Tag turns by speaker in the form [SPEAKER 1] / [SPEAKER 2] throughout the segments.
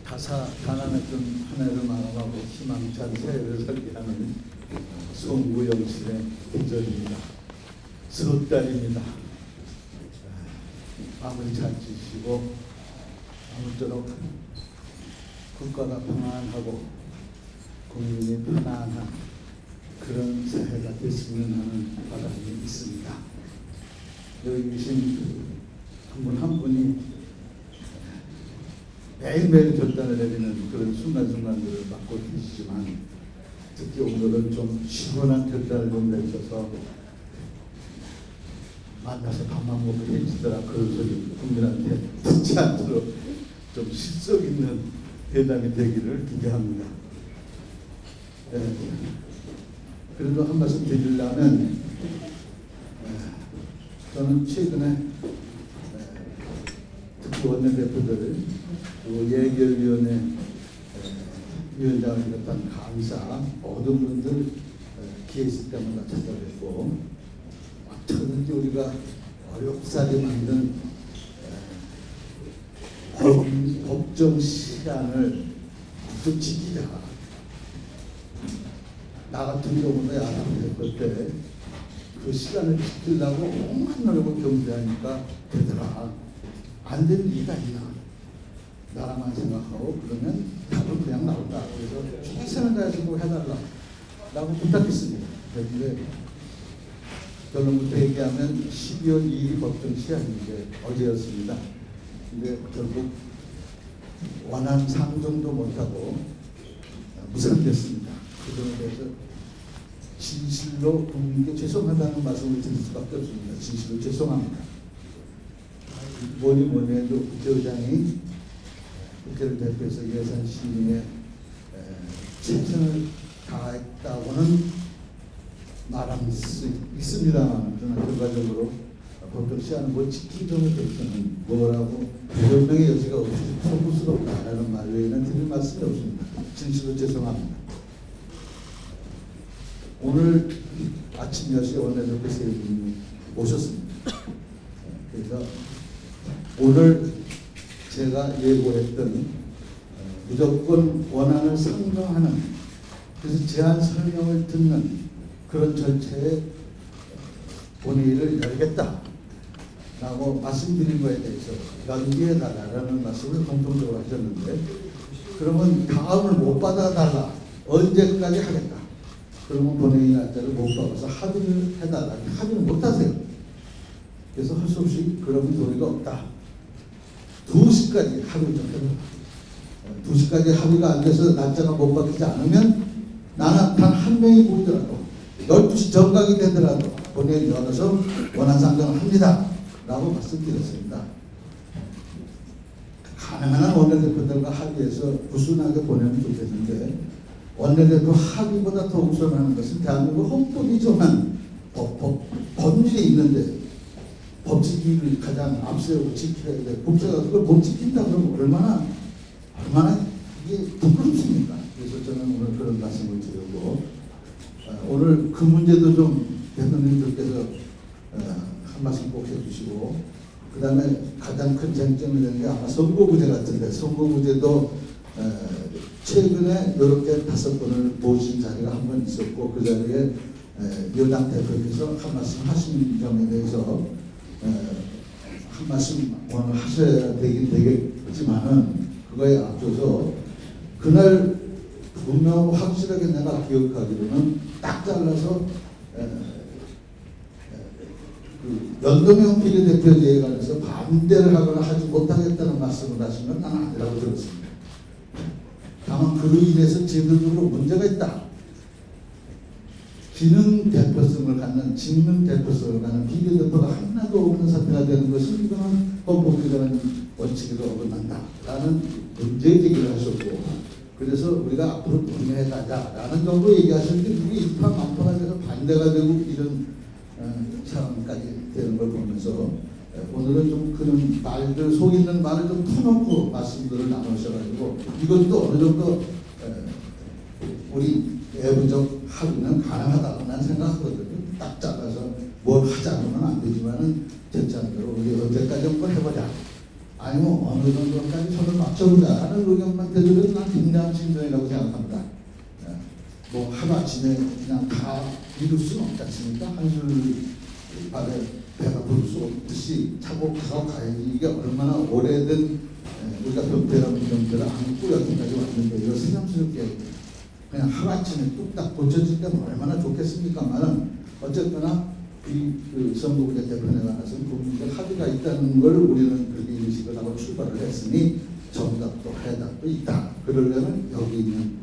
[SPEAKER 1] 가난했던 한 해를 마감하고 희망찬 새해를 설계하는 송구영신의 계절입니다. 섣달입니다. 밤을 잘 지시고 아무쪼록 국가가 평안하고 국민이 편안한 그런 새해가 됐으면 하는 바람이 있습니다. 여기 계신 한 분 한 분이 매일매일 결단을 내리는 그런 순간순간들을 맡고 계시지만 특히 오늘은 좀 시원한 결단을 좀 내셔서 만나서 밥만 먹고 헤어지더라 그런 소리 국민한테 듣지 않도록 좀 실속 있는 대담이 되기를 기대합니다. 그래도 한 말씀 드리려면 저는 최근에 특히 원내대표들 그리고 예결위원회 위원장을 비롯한 강사 모든 분들 기회 있을 때마다 찾아뵙고 어떻게든지 우리가 어렵사리 만든 법정 시간을 또 지키자. 나 같은 경우는 아나운서 때 그 시간을 지키려고 온갖 노력을 경주하니까 되더라. 안 되는 리가 있나? 나라만 생각하고 그러면 답은 그냥 나온다. 그래서 최선을 다해서 꼭 해달라 라고 부탁했습니다. 그런데 결론부터 얘기하면 12월 2일 법정 시한인데 어제였습니다. 근데 결국 원한 상정도 못하고 무산됐습니다. 그 점에 대해서 진실로 국민께 죄송하다는 말씀을 드릴 수밖에 없습니다. 진실로 죄송합니다. 뭐니 해도 국회의장이 국회를 대표해서 예산 시행에 최선을 다했다고는 말할 수 있습니다만 저는 결과적으로 법정 시한을 못 지킨 점에 대해서는 뭐라고 변명의 여지가 없이 소부스럽다라는 말 외에는 드릴 말씀이 없습니다. 진실로 죄송합니다. 오늘 아침 10시에 원내대표 세 분이 오셨습니다. 그래서 오늘 제가 예고했던 무조건 원안을 상정하는 그래서 제안 설명을 듣는 그런 절차에 본회의를 열겠다라고 말씀드린 거에 대해서 연기해달라는 말씀을 공통적으로 하셨는데 그러면 다음을 못 받아달라 언제까지 하겠다 그러면 본회의 날짜를 못 받아서 합의를 해달라 합의를 못 하세요. 그래서 할 수 없이 그러면 도리가 없다. 2시까지 합의 좀 해달라. 2시까지 합의가 안 돼서 날짜가 못 바뀌지 않으면 나는 단 한 명이 보이더라도 12시 정각이 되더라도 본회의를 열어서 원안 상정을 합니다. 라고 말씀드렸습니다. 가능한 한 원내대표들과 합의해서 구순하게 보내면 좋겠는데 원내대표 합의보다 더 우선하는 것은 대한민국 헌법이 정한 법률이 있는데 법치기를 가장 앞세우고 지켜야 돼. 법제가 그걸 못 지킨다 그러면 얼마나 이게 부끄럽습니까? 그래서 저는 오늘 그런 말씀을 드리고 오늘 그 문제도 좀 대통령님들께서 한 말씀 꼭 해주시고 그 다음에 가장 큰 쟁점이 되는 게 아마 선거구제 같은데 선거구제도 최근에 이렇게 5번을 모신 자리가 한 번 있었고 그 자리에 여당 대표께서 한 말씀 하신 점에 대해서 한 말씀 오늘 하셔야 되긴 되겠지만은 그거에 앞서서 그날 분명 확실하게 내가 기억하기로는 딱 잘라서 그 연동형 비례대표제에 관해서 반대를 하거나 하지 못하겠다는 말씀을 하시면 나는 아니라고 들었습니다. 다만 그로 인해서 제도적으로 문제가 있다. 기능 대표성을 갖는 직능 대표성을 갖는 비례대표가 하나도 없는 사태가 되는 것은 이거는 헌법기관의 원칙에도 어긋난다라는 문제 제기를 하셨고 그래서 우리가 앞으로 논의해가자라는 정도 얘기하셨는데 그게 일파만파가 돼서 반대가 되고 이런 상황까지 되는 걸 보면서 오늘은 좀 그런 말들 속 있는 말을 좀 터놓고 말씀들을 나누셔가지고 이것도 어느 정도 우리 내부적 합의는 가능하다고 난 생각하거든요. 딱 잘라서 뭘 하자고는 안 되지만은 제 차례로 우리 언제까지 한번 해보자. 아니면 어느 정도까지 손을 맞춰보자라는 의견만 되더라도 난 굉장한 진전이라고 생각합니다. 뭐 하루아침에 그냥 다 이룰 수는 없지 않습니까? 한술발에 배가 부를 수 없듯이 차곡차곡 가야지. 이게 얼마나 오래된 우리가 병태라는 병태를 안고 여기까지 왔는데 이거 새삼스럽게 그냥 하루아침에 뚝딱 고쳐진다면 얼마나 좋겠습니까만은 어쨌거나 그 선거구제 개편에 관해서는 국민들 합의가 있다는 걸 우리는 그렇게 인식을 하고 출발을 했으니 정답도 해답도 있다. 그러려면 여기 있는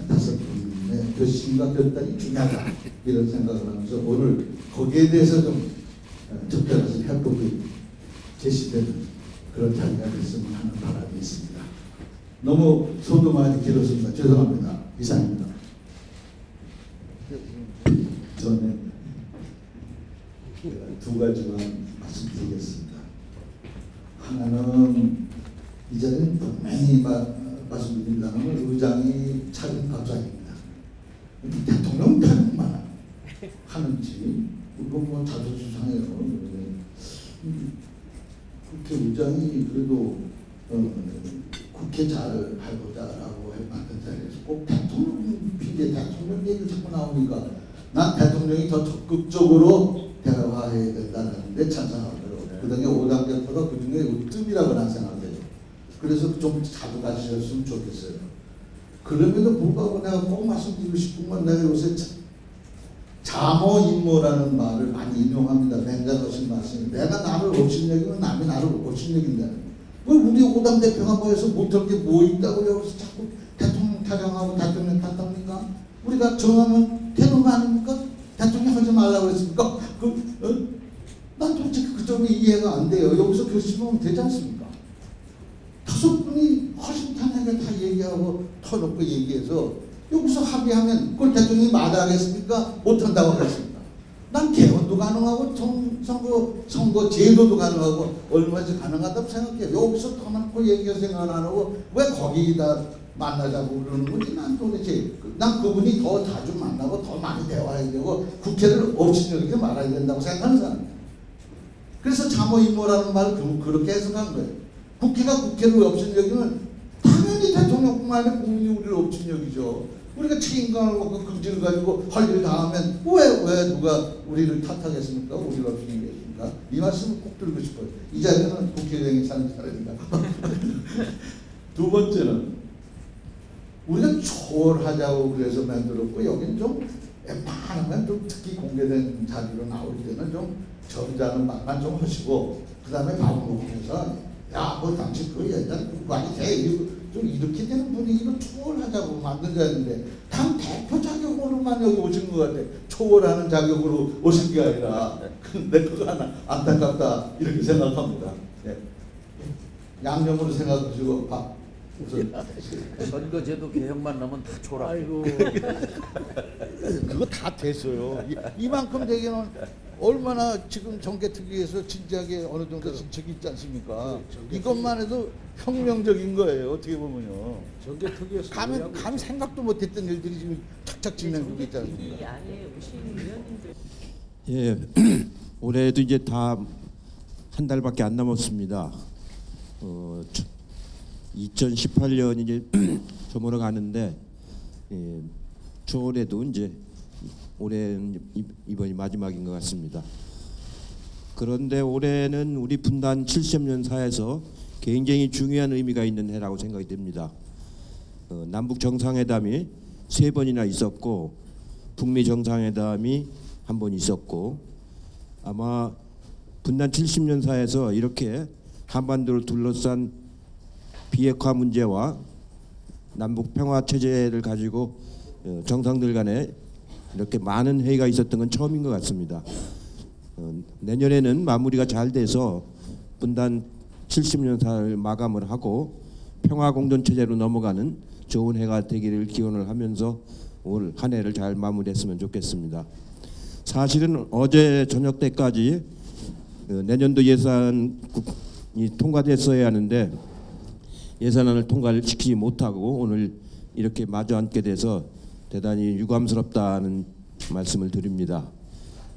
[SPEAKER 1] 5분의 결심과 결단이 중요하다. 이런 생각을 하면서 오늘 거기에 대해서 좀 적절한 해법이 제시되는 그런 자리가 됐으면 하는 바람이 있습니다. 너무 소도 많이 길었습니다. 죄송합니다. 이상입니다. 저는 두 가지만 말씀드리겠습니다. 하나는 이 자리는 분명히 말씀드린다는 의장이 차린 밥상입니다. 대통령 타령만 하는지 이건 뭐 자존심 상해요. 국회 의장이 그래도 국회 잘 해보자라고 만든 자리에서 꼭 대통령 피해 대통령 얘기 자꾸 나오니까 난 대통령이 더 적극적으로 대화해야 된다는데 찬성하고요. 그다음에 5당 대표가 그중에 으뜸이라고 난 생각해요. 그래서 좀 자주 가주셨으면 좋겠어요. 그럼에도 불구하고 내가 꼭 말씀드리고 싶은 건 내가 요새 자모임모라는 말을 많이 인용합니다. 맹자하신 말씀이 내가 나를 업신여기면 남이 나를 업신여긴다는 왜 우리 5당 대표가 뭐해서 못할 게 뭐 있다고 여기서 자꾸 대통령 타령하고 대통령 탓합니까? 우리가 정하면 되는 거 아닙니까? 대통령 하지 말라고 그랬습니까? 난 도대체 그 점이 이해가 안 돼요. 여기서 결심하면 되지 않습니까? 5분이 허심탄회하게 다 얘기하고 터놓고 얘기해서 여기서 합의하면 그걸 대통령이 마다하겠습니까? 못한다고 하겠습니까? 난 개헌도 가능하고 선거 제도도 가능하고 얼마든지 가능하다고 생각해요. 여기서 터놓고 얘기할 생각 안 하고 왜 거기다 만나자고 그러는 건지 난 도대체 난 그분이 더 자주 만나고 더 많이 대화해야 되고 국회를 업신여기게 말아야 된다고 생각하는 사람이에요. 그래서 자모임모라는 말을 그렇게 해석한 거예요. 국회가 국회를 업신여기면 당연히 대통령뿐만 아니라 국민이 우리를 업신여기죠. 우리가 책임감을 갖고 긍지를 가지고 할 일 다 하면 왜 누가 우리를 탓하겠습니까? 우리를 업신여기겠습니까? 이 말씀을 꼭 드리고 싶어요. 이 자리는 국회의장이 사는 자리입니다. 두 번째는 우리가 초월하자고 그래서 만들었고 여기는 좀 웬만하면 좀 특히 공개된 자리로 나올 때는 좀 점잖은 말만 좀 하시고 그 다음에 밥 먹으면서 야 뭐 당신 그 옛날 그거 아니지 좀 이렇게 되는 분위기로 초월하자고 만든 자리인데 당 대표 자격으로만 여기 오신 것 같아. 초월하는 자격으로 오신 게 아니라 내 그거 하나 안타깝다 이렇게 생각합니다. 네. 양념으로 생각하시고 밥
[SPEAKER 2] 선거제도 개혁만 나면 다 초라.
[SPEAKER 3] 아이고.
[SPEAKER 1] 그거 다 됐어요. 이만큼 되기는 얼마나 지금 정개특위에서 진지하게 어느 정도 진척이 있지 않습니까? 이것만 해도 혁명적인 거예요. 어떻게 보면요.
[SPEAKER 3] 정개특위에서
[SPEAKER 1] 감 생각도 못했던 일들이 지금 착착 진행되고 있지 않습니까?
[SPEAKER 4] 이 안에 오신 의원님들
[SPEAKER 5] 예, 올해도 이제 다 한 달밖에 안 남았습니다. 2018년 이제 저물어 가는데 초월에도 이제 올해는 이번이 마지막인 것 같습니다. 그런데 올해는 우리 분단 70년 사에서 굉장히 중요한 의미가 있는 해라고 생각이 됩니다. 남북 정상회담이 3번이나 있었고 북미 정상회담이 1번 있었고 아마 분단 70년 사에서 이렇게 한반도를 둘러싼 비핵화 문제와 남북 평화 체제를 가지고 정상들 간에 이렇게 많은 회의가 있었던 건 처음인 것 같습니다. 내년에는 마무리가 잘 돼서 분단 70년사를 마감을 하고 평화 공존 체제로 넘어가는 좋은 해가 되기를 기원을 하면서 올 한 해를 잘 마무리했으면 좋겠습니다. 사실은 어제 저녁 때까지 내년도 예산이 통과됐어야 하는데 예산안을 통과를 시키지 못하고 오늘 이렇게 마주 앉게 돼서 대단히 유감스럽다는 말씀을 드립니다.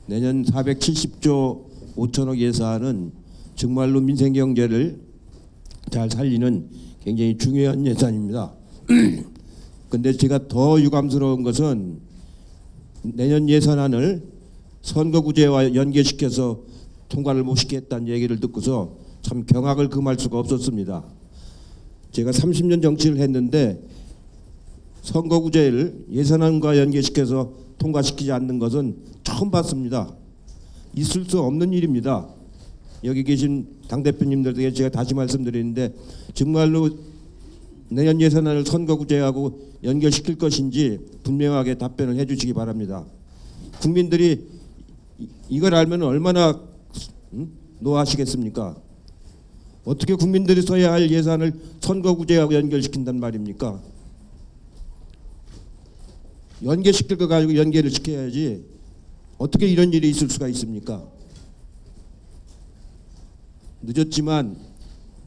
[SPEAKER 5] 내년 470조 5천억 예산은 정말로 민생경제를 잘 살리는 굉장히 중요한 예산입니다. 근데 제가 더 유감스러운 것은 내년 예산안을 선거구제와 연계시켜서 통과를 못 시켰다는 얘기를 듣고서 참 경악을 금할 수가 없었습니다. 제가 30년 정치를 했는데 선거구제를 예산안과 연계시켜서 통과시키지 않는 것은 처음 봤습니다. 있을 수 없는 일입니다. 여기 계신 당대표님들에게 제가 다시 말씀드리는데 정말로 내년 예산안을 선거구제하고 연결시킬 것인지 분명하게 답변을 해 주시기 바랍니다. 국민들이 이걸 알면 얼마나 노하시겠습니까? 어떻게 국민들이 써야 할 예산을 선거구제하고 연결시킨단 말입니까? 연계시킬 거 가지고 연계를 시켜야지 어떻게 이런 일이 있을 수가 있습니까? 늦었지만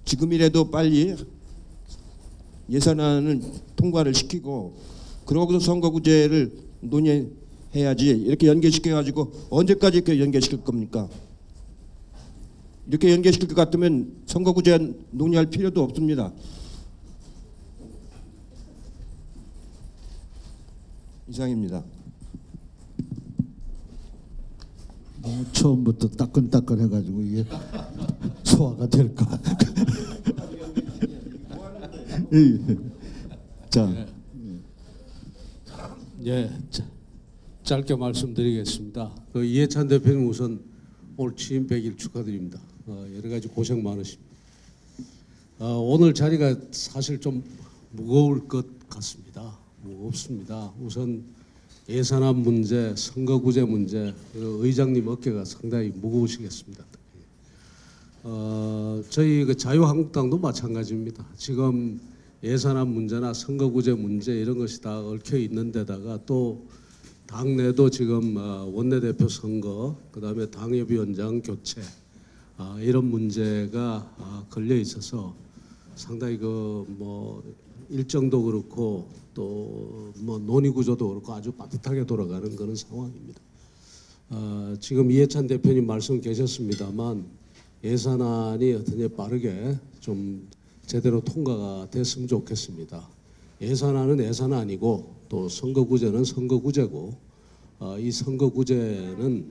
[SPEAKER 5] 지금이라도 빨리 예산안을 통과를 시키고 그러고서 선거구제를 논의해야지 이렇게 연계시켜가지고 언제까지 이렇게 연계시킬 겁니까? 이렇게 연계시킬 것 같으면 선거구제 논의할 필요도 없습니다. 이상입니다.
[SPEAKER 1] 너무 처음부터 따끈따끈해가지고 이게 소화가 될까? 자,
[SPEAKER 2] 예, 짧게 말씀드리겠습니다. 이해찬 대표님 우선 오늘 취임 100일 축하드립니다. 여러 가지 고생 많으십니다. 오늘 자리가 사실 좀 무거울 것 같습니다. 무겁습니다. 우선 예산안 문제, 선거구제 문제, 의장님 어깨가 상당히 무거우시겠습니다. 저희 자유한국당도 마찬가지입니다. 지금 예산안 문제나 선거구제 문제 이런 것이 다 얽혀 있는 데다가 또 당내도 지금 원내대표 선거, 그다음에 당협위원장 교체 이런 문제가 걸려 있어서 상당히 일정도 그렇고 또 논의 구조도 그렇고 아주 빠듯하게 돌아가는 그런 상황입니다. 지금 이해찬 대표님 말씀 계셨습니다만 예산안이 어떻게 빠르게 좀 제대로 통과가 됐으면 좋겠습니다. 예산안은 예산안이고 또 선거구제는 선거구제고 이 선거구제는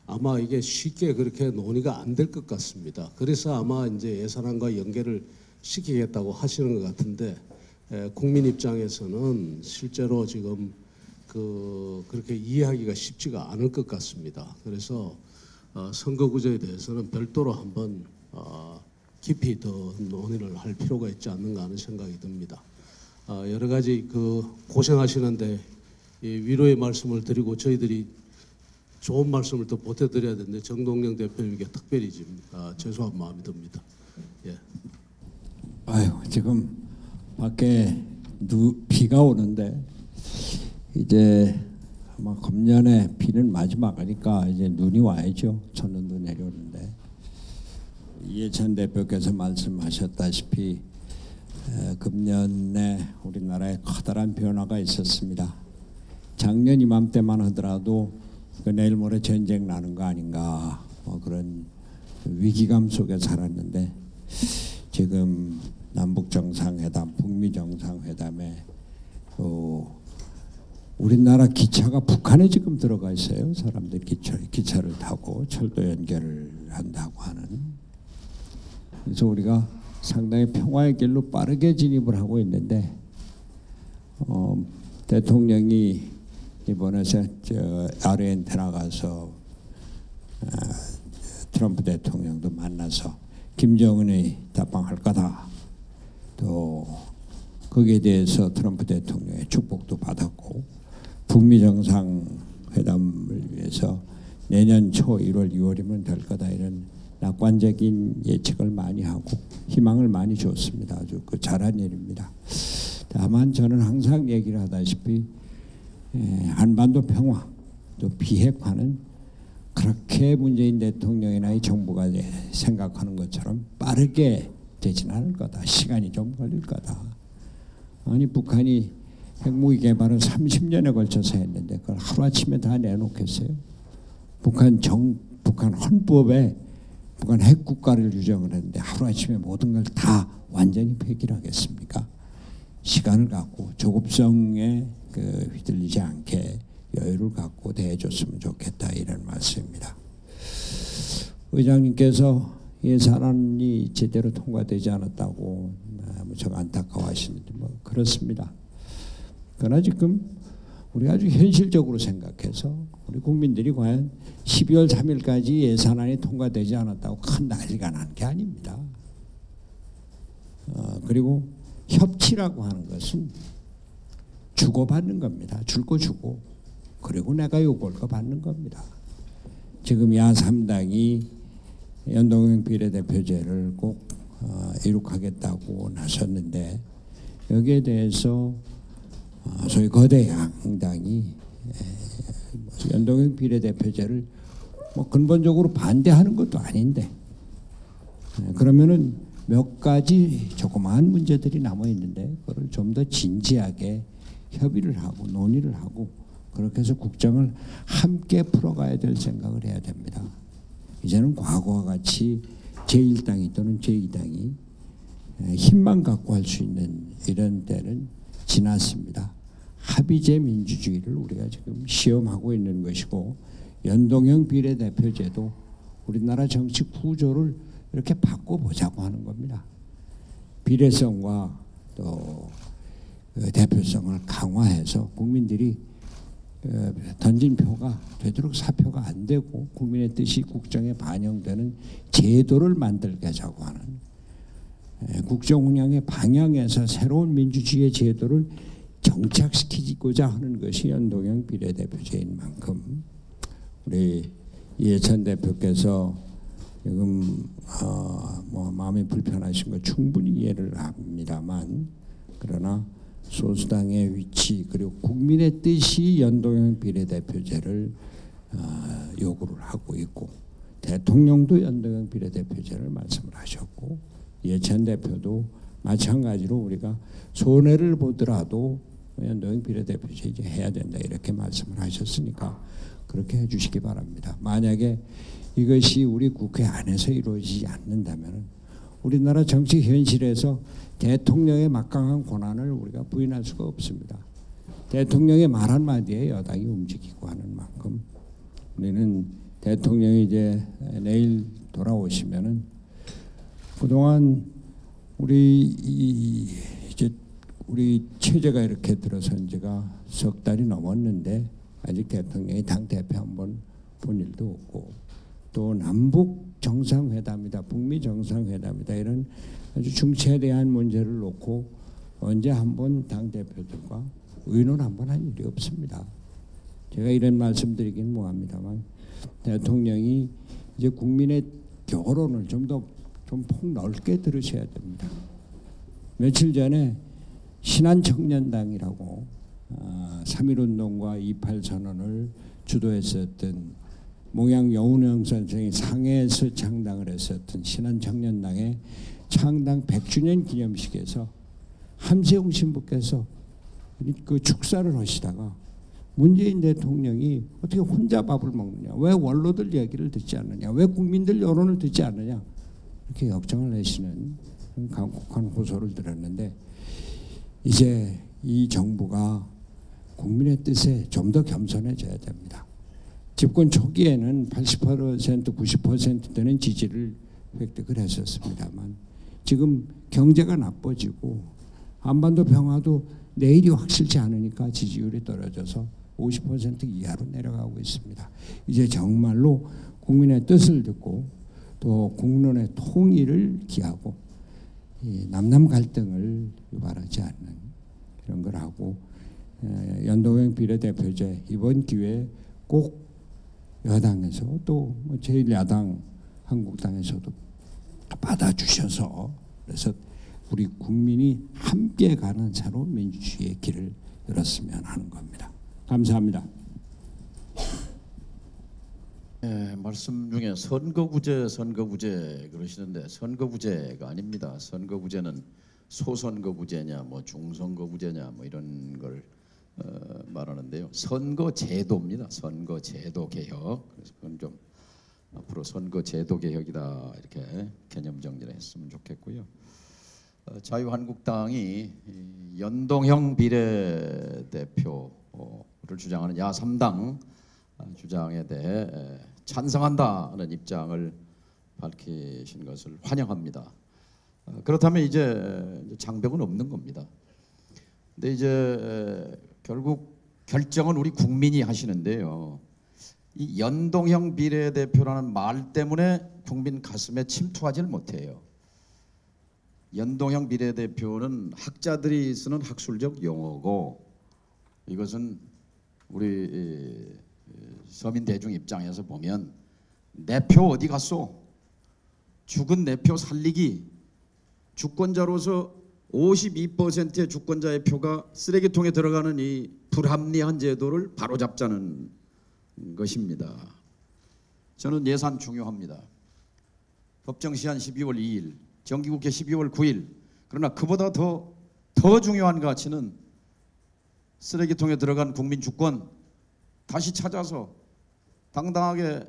[SPEAKER 2] 아마 이게 쉽게 그렇게 논의가 안 될 것 같습니다. 그래서 아마 이제 예산안과 연계를 시키겠다고 하시는 것 같은데 국민 입장에서는 실제로 지금 그렇게 이해하기가 쉽지가 않을 것 같습니다. 그래서 선거구제에 대해서는 별도로 한번 깊이 더 논의를 할 필요가 있지 않는가 하는 생각이 듭니다. 여러 가지 고생하시는데 위로의 말씀을 드리고 저희들이 좋은 말씀을 더 보태드려야 되는데 정동영 대표님께 특별히 지금 죄송한 마음이 듭니다. 예.
[SPEAKER 3] 아유, 지금 밖에 비가 오는데 이제 아마 금년에 비는 마지막이니까 이제 눈이 와야죠. 첫눈도 내려오는데 이해찬 대표께서 말씀하셨다시피 금년에 우리나라에 커다란 변화가 있었습니다. 작년 이맘때만 하더라도 내일 모레 전쟁 나는 거 아닌가 그런 위기감 속에 살았는데 지금 남북 정상회담, 북미 정상회담에 우리나라 기차가 북한에 지금 들어가 있어요. 사람들 기차를 타고 철도 연결을 한다고 하는. 그래서 우리가 상당히 평화의 길로 빠르게 진입을 하고 있는데 대통령이 이번에 아르헨티나 가서 트럼프 대통령도 만나서 김정은이 답방할 거다. 또 거기에 대해서 트럼프 대통령의 축복도 받았고 북미 정상회담을 위해서 내년 초 1월, 2월이면 될 거다 이런 낙관적인 예측을 많이 하고 희망을 많이 줬습니다. 아주 잘한 일입니다. 다만 저는 항상 얘기를 하다시피 한반도 평화 또 비핵화는 그렇게 문재인 대통령이나 이 정부가 생각하는 것처럼 빠르게 되진 않을 거다. 시간이 좀 걸릴 거다. 아니 북한이 핵무기 개발을 30년에 걸쳐서 했는데 그걸 하루아침에 다 내놓겠어요? 북한 헌법에 북한 핵국가를 규정을 했는데 하루아침에 모든 걸 다 완전히 폐기를 하겠습니까? 시간을 갖고 조급성에 휘둘리지 않게 여유를 갖고 대해줬으면 좋겠다, 이런 말씀입니다. 의장님께서 예산안이 제대로 통과되지 않았다고 무척 안타까워하시는데 뭐 그렇습니다. 그러나 지금 우리가 아주 현실적으로 생각해서 우리 국민들이 과연 12월 3일까지 예산안이 통과되지 않았다고 큰 난리가 나는 게 아닙니다. 그리고 협치라고 하는 것은 주고받는 겁니다. 줄 거 주고 그리고 내가 요구할 거 받는 겁니다. 지금 야3당이 연동형 비례대표제를 꼭 이룩하겠다고 나섰는데 여기에 대해서 소위 거대 양당이 연동형 비례대표제를 뭐 근본적으로 반대하는 것도 아닌데 그러면은 몇 가지 조그마한 문제들이 남아 있는데 그걸 좀 더 진지하게 협의를 하고 논의를 하고 그렇게 해서 국정을 함께 풀어가야 될 생각을 해야 됩니다. 이제는 과거와 같이 제1당이 또는 제2당이 힘만 갖고 할 수 있는 이런 때는 지났습니다. 합의제 민주주의를 우리가 지금 시험하고 있는 것이고 연동형 비례대표제도 우리나라 정치 구조를 이렇게 바꿔보자고 하는 겁니다. 비례성과 또 대표성을 강화해서 국민들이 던진 표가 되도록 사표가 안 되고 국민의 뜻이 국정에 반영되는 제도를 만들자고 하는 국정 운영의 방향에서 새로운 민주주의의 제도를 정착시키고자 하는 것이 연동형 비례대표제인 만큼 우리 이해찬 대표께서 지금 뭐 마음이 불편하신 거 충분히 이해를 합니다만 그러나 소수당의 위치 그리고 국민의 뜻이 연동형 비례대표제를 요구를 하고 있고 대통령도 연동형 비례대표제를 말씀을 하셨고 이해찬 대표도 마찬가지로 우리가 손해를 보더라도 연동형 비례대표제 이제 해야 된다 이렇게 말씀을 하셨으니까 그렇게 해주시기 바랍니다. 만약에 이것이 우리 국회 안에서 이루어지지 않는다면 우리나라 정치 현실에서 대통령의 막강한 권한을 우리가 부인할 수가 없습니다. 대통령의 말 한마디에 여당이 움직이고 하는 만큼 우리는 대통령이 이제 내일 돌아오시면은 그동안 우리 체제가 이렇게 들어선 지가 석 달이 넘었는데 아직 대통령이 당 대표 한번 본 일도 없고 또 남북 정상회담이다, 북미 정상회담이다 이런 아주 중차대한 문제를 놓고 언제 한번 당 대표들과 의논 한번 한 일이 없습니다. 제가 이런 말씀드리긴 뭐합니다만 대통령이 이제 국민의 교론을 좀 더 좀 폭넓게 들으셔야 됩니다. 며칠 전에 신한청년당이라고 3.1운동과 28선언을 주도했었던 몽양 여운형 선생이 상해에서 창당을 했었던 신한청년당의 창당 100주년 기념식에서 함세웅 신부께서 그 축사를 하시다가 문재인 대통령이 어떻게 혼자 밥을 먹느냐, 왜 원로들 이야기를 듣지 않느냐, 왜 국민들 여론을 듣지 않느냐 이렇게 역정을 내시는 강곡한 호소를 들었는데 이제 이 정부가 국민의 뜻에 좀 더 겸손해져야 됩니다. 집권 초기에는 80% 90% 되는 지지를 획득을 했었습니다만 지금 경제가 나빠지고 한반도 평화도 내일이 확실치 않으니까 지지율이 떨어져서 50% 이하로 내려가고 있습니다. 이제 정말로 국민의 뜻을 듣고 또 국론의 통일을 기하고 이 남남 갈등을 유발하지 않는 그런 걸 하고 연동형 비례대표제 이번 기회에 꼭 여당에서 또 제1야당 한국당에서도 받아주셔서 그래서 우리 국민이 함께 가는 새로운 민주주의의 길을 열었으면 하는 겁니다. 감사합니다.
[SPEAKER 6] 네, 말씀 중에 선거구제 그러시는데 선거구제가 아닙니다. 선거구제는 소선거구제냐 뭐 중선거구제냐 뭐 이런 걸 말하는데요. 선거제도입니다. 선거제도 개혁. 그래서 그건 좀 앞으로 선거제도 개혁이다 이렇게 개념 정리를 했으면 좋겠고요. 자유한국당이 이 연동형 비례대표를 주장하는 야3당 주장에 대해 찬성한다는 입장을 밝히신 것을 환영합니다. 그렇다면 이제 장벽은 없는 겁니다. 근데 이제 결국 결정은 우리 국민이 하시는데요. 이 연동형 비례대표라는 말 때문에 국민 가슴에 침투하지를 못해요. 연동형 비례대표는 학자들이 쓰는 학술적 용어고 이것은 우리 서민 대중 입장에서 보면 내 표 어디 갔소? 죽은 내 표 살리기. 주권자로서 52%의 주권자의 표가 쓰레기통에 들어가는 이 불합리한 제도를 바로잡자는 것입니다. 저는 예산 중요합니다. 법정시한 12월 2일, 정기국회 12월 9일. 그러나 그보다 더 중요한 가치는 쓰레기통에 들어간 국민 주권 다시 찾아서 당당하게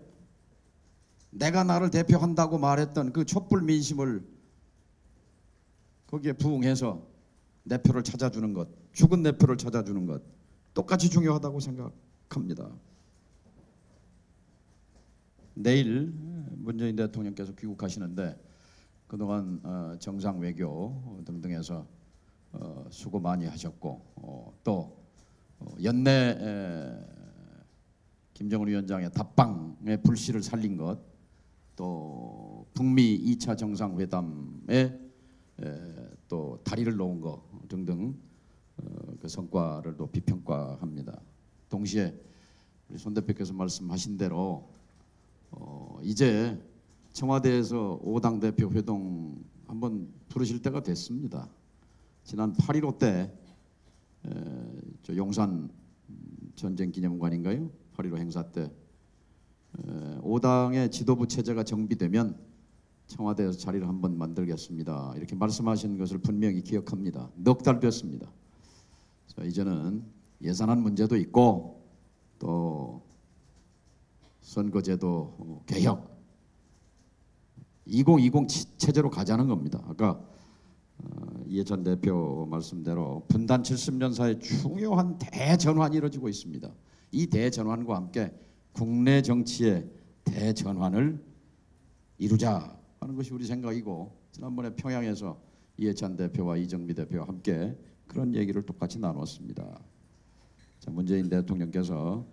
[SPEAKER 6] 내가 나를 대표한다고 말했던 그 촛불 민심을 거기에 부응해서 내 표를 찾아주는 것, 죽은 내 표를 찾아주는 것 똑같이 중요하다고 생각합니다. 내일 문재인 대통령께서 귀국하시는데 그동안 정상 외교 등등에서 수고 많이 하셨고 또 연내 김정은 위원장의 답방의 불씨를 살린 것, 또 북미 2차 정상회담에 또 다리를 놓은 것 등등 그 성과를 높이 평가합니다. 동시에 우리 손 대표께서 말씀하신 대로 이제 청와대에서 5당 대표 회동 한번 부르실 때가 됐습니다. 지난 8.15 때 저 용산 전쟁기념관인가요? 8.15 행사 때 5당의 지도부 체제가 정비되면 청와대에서 자리를 한번 만들겠습니다. 이렇게 말씀하신 것을 분명히 기억합니다. 넉 달 됐습니다. 자, 이제는 예산안 문제도 있고 또 선거제도 개혁 2020 체제로 가자는 겁니다. 아까 이해찬 대표 말씀대로 분단 70년사의 중요한 대전환이 이루어지고 있습니다. 이 대전환과 함께 국내 정치의 대전환을 이루자 하는 것이 우리 생각이고 지난번에 평양에서 이해찬 대표와 이정미 대표와 함께 그런 얘기를 똑같이 나눴습니다. 자, 문재인 대통령께서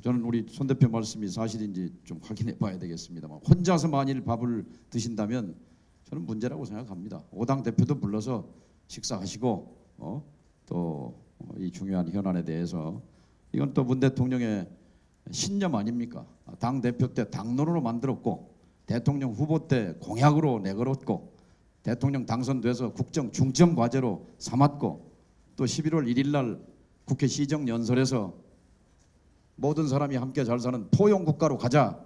[SPEAKER 6] 저는 우리 손 대표 말씀이 사실인지 좀 확인해 봐야 되겠습니다만 혼자서 만일 밥을 드신다면 저는 문제라고 생각합니다. 5당 대표도 불러서 식사하시고 또 이 중요한 현안에 대해서 이건 또 문 대통령의 신념 아닙니까? 당 대표 때 당론으로 만들었고 대통령 후보 때 공약으로 내걸었고 대통령 당선돼서 국정 중점 과제로 삼았고 또 11월 1일 날 국회 시정연설에서 모든 사람이 함께 잘 사는 포용국가로 가자.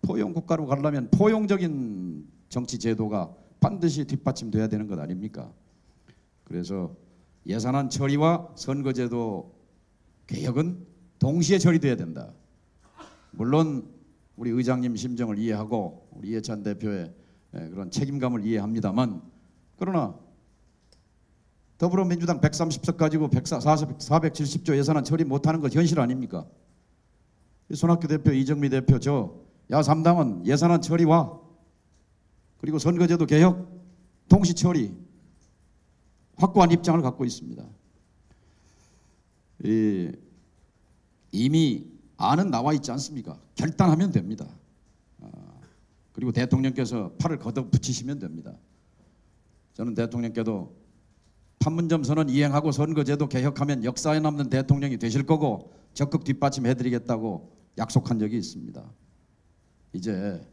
[SPEAKER 6] 포용국가로 가려면 포용적인 정치 제도가 반드시 뒷받침돼야 되는 것 아닙니까? 그래서 예산안 처리와 선거제도 개혁은 동시에 처리돼야 된다. 물론 우리 의장님 심정을 이해하고 우리 이해찬 대표의 그런 책임감을 이해합니다만 그러나 더불어민주당 130석 가지고 470조 예산안 처리 못하는 것 현실 아닙니까? 손학규 대표, 이정미 대표, 저 야3당은 예산안 처리와 그리고 선거제도 개혁 동시 처리 확고한 입장을 갖고 있습니다. 이미 안은 나와 있지 않습니까? 결단하면 됩니다. 그리고 대통령께서 팔을 걷어붙이시면 됩니다. 저는 대통령께도 판문점 선언 이행하고 선거제도 개혁하면 역사에 남는 대통령이 되실 거고 적극 뒷받침해드리겠다고 약속한 적이 있습니다. 이제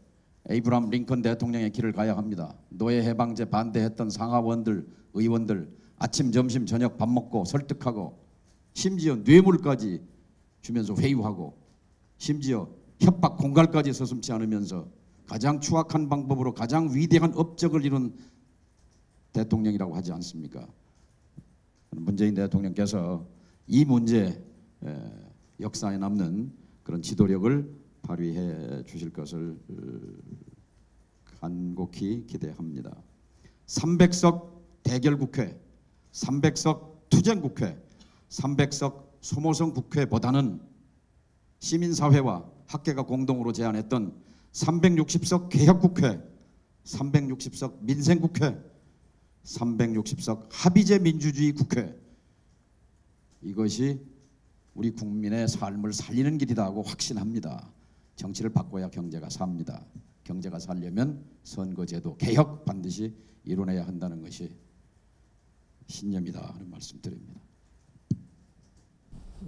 [SPEAKER 6] 에이브람 링컨 대통령의 길을 가야 합니다. 노예 해방제 반대했던 상하원들, 의원들 아침, 점심, 저녁 밥 먹고 설득하고 심지어 뇌물까지 주면서 회유하고 심지어 협박 공갈까지 서슴지 않으면서 가장 추악한 방법으로 가장 위대한 업적을 이룬 대통령이라고 하지 않습니까? 문재인 대통령께서 이 문제 역사에 남는 그런 지도력을 발휘해 주실 것을 간곡히 기대합니다. 300석 대결국회, 300석 투쟁국회, 300석 소모성 국회보다는 시민사회와 학계가 공동으로 제안했던 360석 개혁국회, 360석 민생국회, 360석 합의제 민주주의 국회, 이것이 우리 국민의 삶을 살리는 길이다 하고 확신합니다. 정치를 바꿔야 경제가 삽니다. 경제가 살려면 선거제도 개혁 반드시 이뤄내야 한다는 것이 신념이다 하는 말씀 드립니다.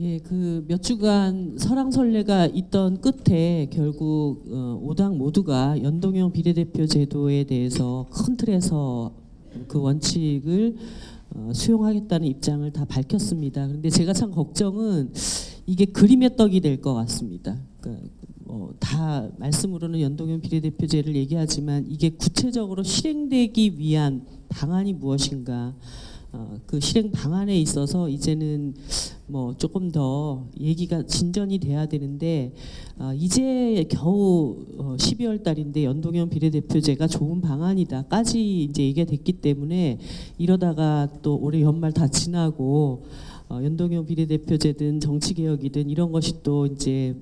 [SPEAKER 4] 예, 그 몇 주간 설왕설래가 있던 끝에 결국 5당 모두가 연동형 비례대표 제도에 대해서 큰 틀에서 그 원칙을 수용하겠다는 입장을 다 밝혔습니다. 그런데 제가 참 걱정은 이게 그림의 떡이 될 것 같습니다. 그러니까 다 말씀으로는 연동형 비례대표제를 얘기하지만 이게 구체적으로 실행되기 위한 방안이 무엇인가, 그 실행 방안에 있어서 이제는 뭐 조금 더 얘기가 진전이 돼야 되는데 이제 겨우 12월 달인데 연동형 비례대표제가 좋은 방안이다까지 이제 얘기가 됐기 때문에 이러다가 또 올해 연말 다 지나고 연동형 비례대표제든 정치개혁이든 이런 것이 또 이제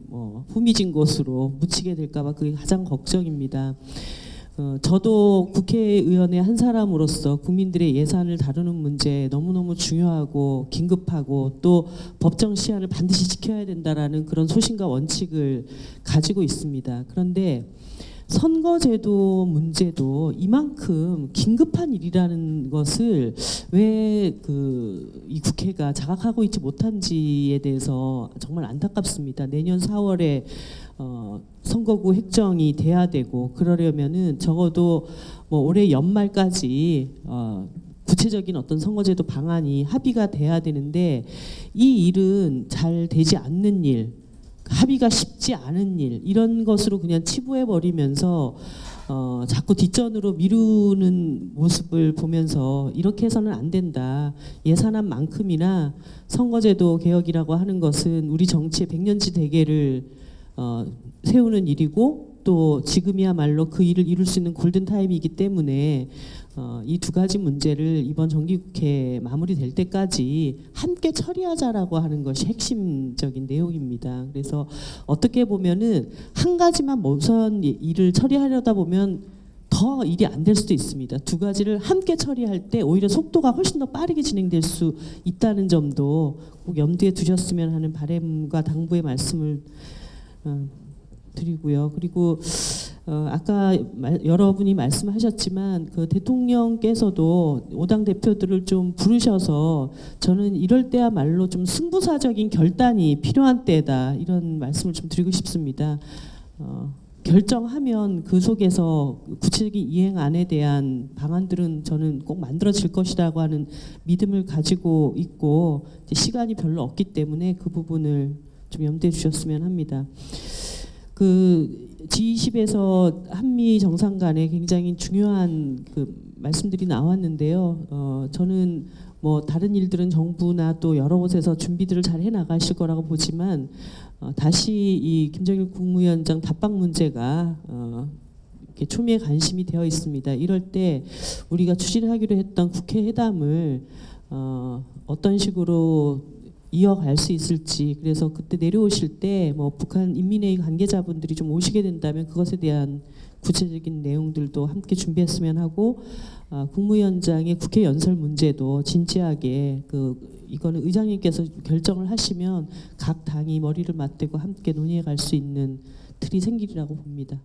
[SPEAKER 4] 후미진 것으로 묻히게 될까봐 그게 가장 걱정입니다. 저도 국회의원의 한 사람으로서 국민들의 예산을 다루는 문제 너무너무 중요하고 긴급하고 또 법정 시한을 반드시 지켜야 된다라는 그런 소신과 원칙을 가지고 있습니다. 그런데 선거제도 문제도 이만큼 긴급한 일이라는 것을 왜 이 국회가 자각하고 있지 못한지에 대해서 정말 안타깝습니다. 내년 4월에 선거구 획정이 돼야 되고 그러려면은 적어도 뭐 올해 연말까지 구체적인 어떤 선거제도 방안이 합의가 돼야 되는데 이 일은 잘 되지 않는 일, 합의가 쉽지 않은 일, 이런 것으로 그냥 치부해 버리면서 자꾸 뒷전으로 미루는 모습을 보면서 이렇게 해서는 안 된다. 예산안 만큼이나 선거제도 개혁이라고 하는 것은 우리 정치의 백년지 대계를 세우는 일이고 또 지금이야말로 그 일을 이룰 수 있는 골든타임이기 때문에 이 두 가지 문제를 이번 정기국회 마무리될 때까지 함께 처리하자라고 하는 것이 핵심적인 내용입니다. 그래서 어떻게 보면은 한 가지만 우선 일을 처리하려다 보면 더 일이 안 될 수도 있습니다. 두 가지를 함께 처리할 때 오히려 속도가 훨씬 더 빠르게 진행될 수 있다는 점도 꼭 염두에 두셨으면 하는 바람과 당부의 말씀을 드리고요. 그리고 아까 여러분이 말씀하셨지만 그 대통령께서도 5당 대표들을 좀 부르셔서 저는 이럴 때야말로 좀 승부사적인 결단이 필요한 때다, 이런 말씀을 좀 드리고 싶습니다. 결정하면 그 속에서 구체적인 이행안에 대한 방안들은 저는 꼭 만들어질 것이라고 하는 믿음을 가지고 있고 시간이 별로 없기 때문에 그 부분을 좀 염두에 주셨으면 합니다. 그 G20에서 한미 정상 간에 굉장히 중요한 그 말씀들이 나왔는데요. 저는 뭐 다른 일들은 정부나 또 여러 곳에서 준비들을 잘 해나가실 거라고 보지만 다시 이 김정일 국무위원장 답방 문제가 이렇게 초미의 관심이 되어 있습니다. 이럴 때 우리가 추진하기로 했던 국회 회담을 어떤 식으로 이어갈 수 있을지, 그래서 그때 내려오실 때 뭐 북한 인민회의 관계자분들이 좀 오시게 된다면 그것에 대한 구체적인 내용들도 함께 준비했으면 하고 국무위원장의 국회 연설 문제도 진지하게 이거는 의장님께서 결정을 하시면 각 당이 머리를 맞대고 함께 논의해 갈 수 있는 틀이 생기리라고 봅니다.